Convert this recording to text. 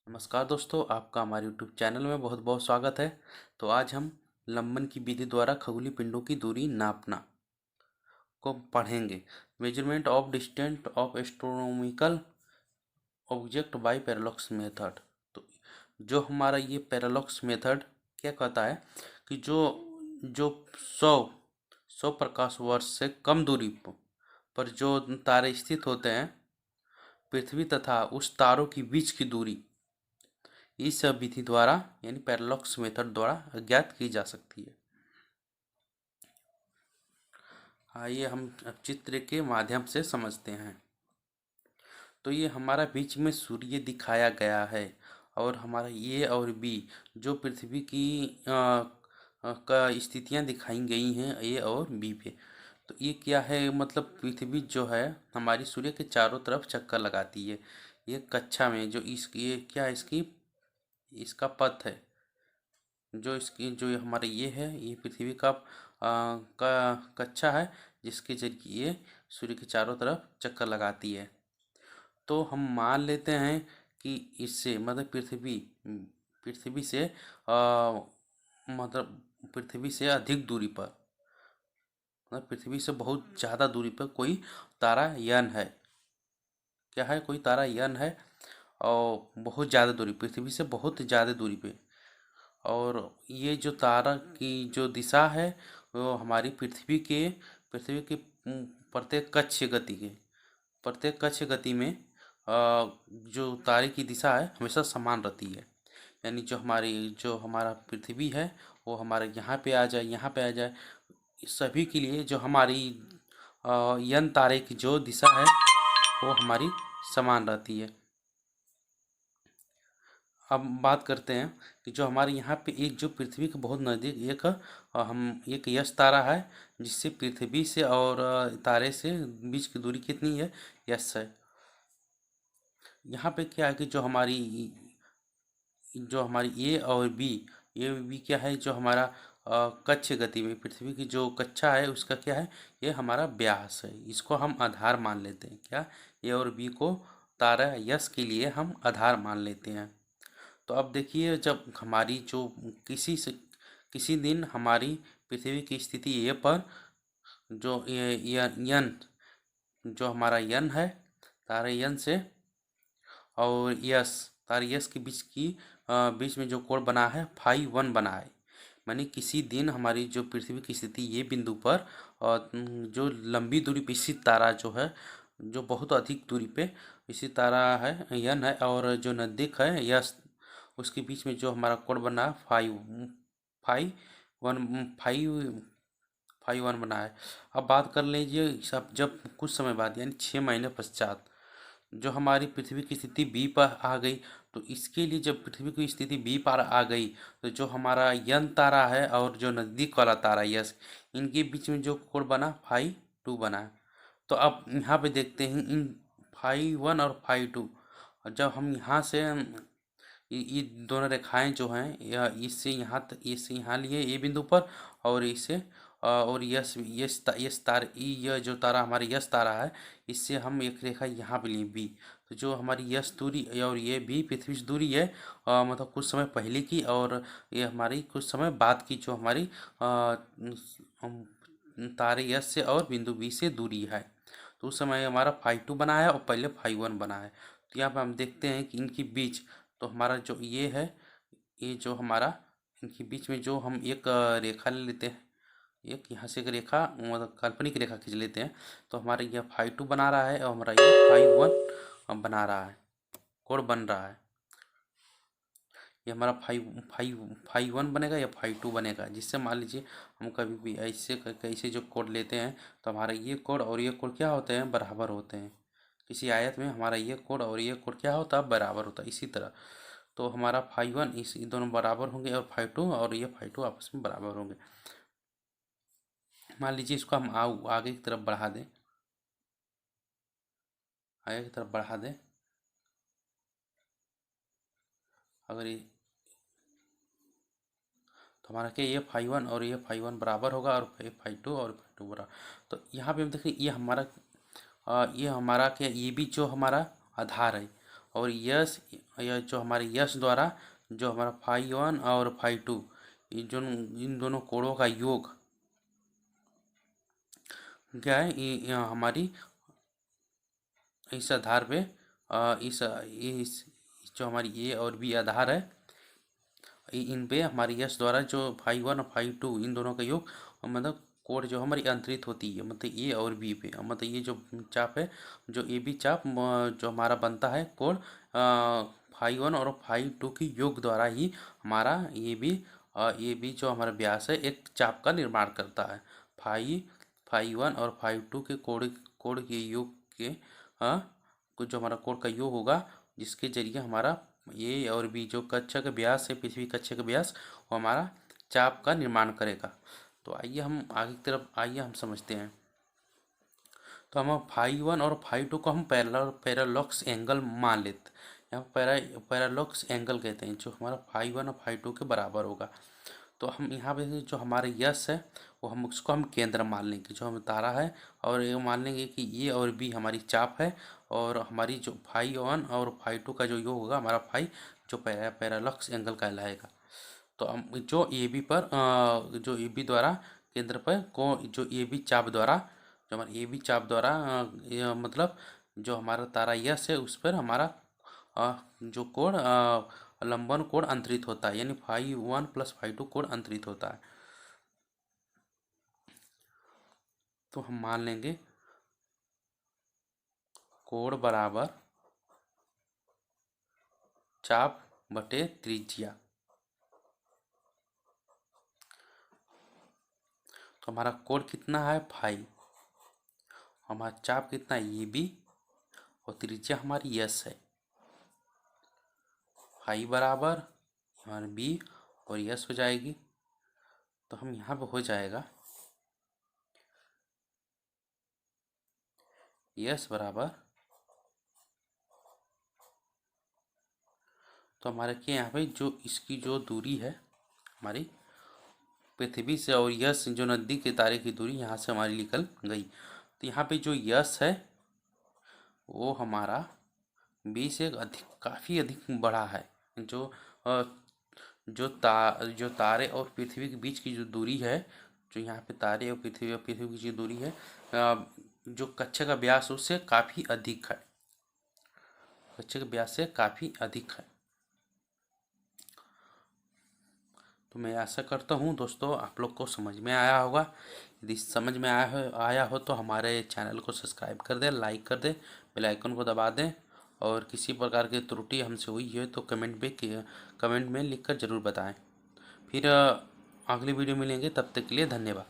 नमस्कार दोस्तों, आपका हमारे यूट्यूब चैनल में बहुत बहुत स्वागत है। तो आज हम लंबन की विधि द्वारा खगोलीय पिंडों की दूरी नापना को पढ़ेंगे। Measurement of distance of astronomical object by parallax method. तो जो हमारा ये पैरालॉक्स मेथड क्या कहता है कि जो जो सौ सौ प्रकाश वर्ष से कम दूरी पर जो तारे स्थित होते हैं पृथ्वी तथा उस तारों की बीच की दूरी इस विधि द्वारा यानी पैरालॉक्स मेथड द्वारा ज्ञात की जा सकती है। आइए हम अब चित्र के माध्यम से समझते हैं। तो ये हमारा बीच में सूर्य दिखाया गया है और हमारा ए और बी जो पृथ्वी की का स्थितियाँ दिखाई गई हैं ए और बी पे। तो ये क्या है, मतलब पृथ्वी जो है हमारी सूर्य के चारों तरफ चक्कर लगाती है। ये कक्षा में जो ये क्या है, इसकी इसका पथ है। जो इसकी जो ये हमारे ये पृथ्वी का कक्षा है जिसके जरिए ये सूर्य के चारों तरफ चक्कर लगाती है। तो हम मान लेते हैं कि इससे मतलब पृथ्वी से मतलब पृथ्वी से अधिक दूरी पर, मतलब पृथ्वी से बहुत ज़्यादा दूरी पर कोई तारा यन है। क्या है, कोई तारा यन है और बहुत ज़्यादा दूरी, पृथ्वी से बहुत ज़्यादा दूरी पे। और ये जो तारा की जो दिशा है वो हमारी पृथ्वी के प्रत्येक कक्ष गति में जो तारे की दिशा है हमेशा समान रहती है। यानी जो हमारा पृथ्वी है वो हमारे यहाँ पे आ जाए, यहाँ पे आ जाए, इस सभी के लिए जो हमारी यन तारे की जो दिशा है वो हमारी समान रहती है। अब बात करते हैं कि जो हमारे यहाँ पे एक जो पृथ्वी के बहुत नज़दीक एक यश तारा है जिससे पृथ्वी से और तारे से बीच की दूरी कितनी है, यश है। यहाँ पे क्या है कि जो हमारी ए और बी क्या है, जो हमारा कक्ष गति में पृथ्वी की जो कक्षा है उसका क्या है, ये हमारा व्यास है। इसको हम आधार मान लेते हैं। क्या, ए और बी को तारा यश के लिए हम आधार मान लेते हैं। तो अब देखिए, जब हमारी जो किसी दिन हमारी पृथ्वी की स्थिति ए पर जो यन जो हमारा यन है, तारे यन से और यस तारे यस के बीच में जो कोण बना है फाई 1 बना है। माने किसी दिन हमारी जो पृथ्वी की स्थिति ये बिंदु पर जो लंबी दूरी पे स्थित तारा जो है, जो बहुत अधिक दूरी पे इसी तारा है यन है, और जो नज़दीक है यस, उसके बीच में जो हमारा कोण बना five five one five five one बना है। अब बात कर लीजिए सब, जब कुछ समय बाद यानी 6 महीने पश्चात जो हमारी पृथ्वी की स्थिति बी पर आ गई, तो इसके लिए जब पृथ्वी की स्थिति बी पर आ गई तो जो हमारा यन तारा है और जो नज़दीक वाला तारा यस, इनके बीच में जो कोण बना फाई 2 बना है। तो अब यहाँ पे देखते हैं इन फाई 1 और फाई 2, और जब हम यहाँ से ये दोनों रेखाएं जो हैं या इससे यहाँ लिए ए बिंदु पर, और इससे और यह जो तारा हमारे यश तारा है, इससे हम एक रेखा यहाँ पे लिए बी। तो जो हमारी यश दूरी और ये भी पृथ्वी से दूरी है, मतलब कुछ समय पहले की, और ये हमारी कुछ समय बाद की जो हमारी तारे यश से और बिंदु बी से दूरी है। तो उस समय हमारा फाई 2 बना है और पहले फाई 1 बना है। तो यहाँ पे हम देखते हैं कि इनके बीच, तो हमारा जो ये है, ये जो हमारा इनके बीच में जो हम एक रेखा ले लेते हैं, एक यहाँ से एक रेखा मतलब काल्पनिक रेखा खींच लेते हैं। तो हमारे ये फाई 2 बना रहा है और हमारा ये फाई 1 बना रहा है, कोण बन रहा है। ये हमारा फाई 1 बनेगा या फाई 2 बनेगा, जिससे मान लीजिए हम कभी भी ऐसे जो कोण लेते हैं तो हमारा ये कोण और ये कोण क्या होते हैं, बराबर होते हैं। किसी आयत में हमारा ये कोण और ये कोण क्या होता है, बराबर होता है। इसी तरह तो हमारा फाई 1 इस दोनों बराबर होंगे और फाई 2 और ये फाई 2 आपस में बराबर होंगे। मान लीजिए इसको हम आगे की तरफ बढ़ा दें, आगे की तरफ बढ़ा दें। अगर ये, तो हमारा क्या, ये फाई 1 और ये फाई 1 बराबर होगा और फाई 2 और फाई 2 बराबर। तो यहाँ पे हम देखें ये हमारा क्या, ये भी जो हमारा आधार है और यस या जो हमारे यस द्वारा जो हमारा फाई 1 और फाई 2 इन दोनों कोणों का योग क्या है, ये हमारी इस आधार पे इस जो हमारी ए और बी आधार है, इन पे हमारी यश द्वारा जो फाई 1 और फाई 2 इन दोनों का योग मतलब कोण जो हमारी अंतरित होती है, मतलब ए और बी पे, मतलब ये जो चाप है, जो ए बी चाप जो हमारा बनता है कोण फाई 1 और फाई 2 के योग द्वारा ही हमारा ए बी जो हमारा व्यास है एक चाप का निर्माण करता है। फाई 1 और फाई 2 के कोण कोण के योग के कुछ जो हमारा कोण का योग होगा, जिसके जरिए हमारा ए और बी जो कक्षा का व्यास है, पृथ्वी कक्षा का व्यास, वो हमारा चाप का निर्माण करेगा। तो आइए हम आगे की तरफ आइए हम समझते हैं। तो हम फाई 1 और फाई 2 को हम पैरालॉक्स एंगल मान लेते हैं। यहाँ पैरालॉक्स एंगल कहते हैं, जो हमारा फाई 1 और फाई 2 के बराबर होगा। तो हम यहाँ पे जो हमारे यश है वो हम उसको हम केंद्र मान लेंगे, जो हमें तारा है, और ये मान लेंगे कि ए और बी हमारी चाप है, और हमारी जो फाई 1 और फाई 2 का जो योग होगा हमारा फाई, जो पैरालॉक्स एंगल कहलाएगा। तो हम जो ए बी पर जो ए बी द्वारा केंद्र पर को जो ए बी चाप द्वारा जो हमारा ए बी चाप द्वारा मतलब जो हमारा तारा यश है उस पर हमारा जो कोण लंबन कोण अंतरित होता है, यानी फाई 1 प्लस फाई 2 कोण अंतरित होता है। तो हम मान लेंगे कोण बराबर चाप बटे त्रिज्या। तो हमारा कोण कितना है फाई, हमारा चाप कितना है ए बी, और त्रिज्या हमारी यस है। फाई बराबर हमारे बी और यस हो जाएगी। तो हम यहाँ पे हो जाएगा यस बराबर, तो हमारे के यहाँ पे जो इसकी जो दूरी है हमारी पृथ्वी से, और यस जो नज़दीक के तारे की दूरी यहाँ से हमारी निकल गई। तो यहाँ पे जो यस है वो हमारा बी से अधिक, काफ़ी अधिक बड़ा है। जो जो तारे और पृथ्वी के बीच की जो दूरी है, जो यहाँ पे तारे और पृथ्वी की जो दूरी है, जो कक्षा का व्यास उससे काफ़ी अधिक है, कक्षा के व्यास से काफ़ी अधिक है। तो मैं आशा करता हूँ दोस्तों आप लोग को समझ में आया होगा। यदि समझ में आया हो तो हमारे चैनल को सब्सक्राइब कर दें, लाइक कर दें, बेल आइकन को दबा दें, और किसी प्रकार की त्रुटि हमसे हुई है तो कमेंट में लिखकर ज़रूर बताएं। फिर अगली वीडियो मिलेंगे, तब तक के लिए धन्यवाद।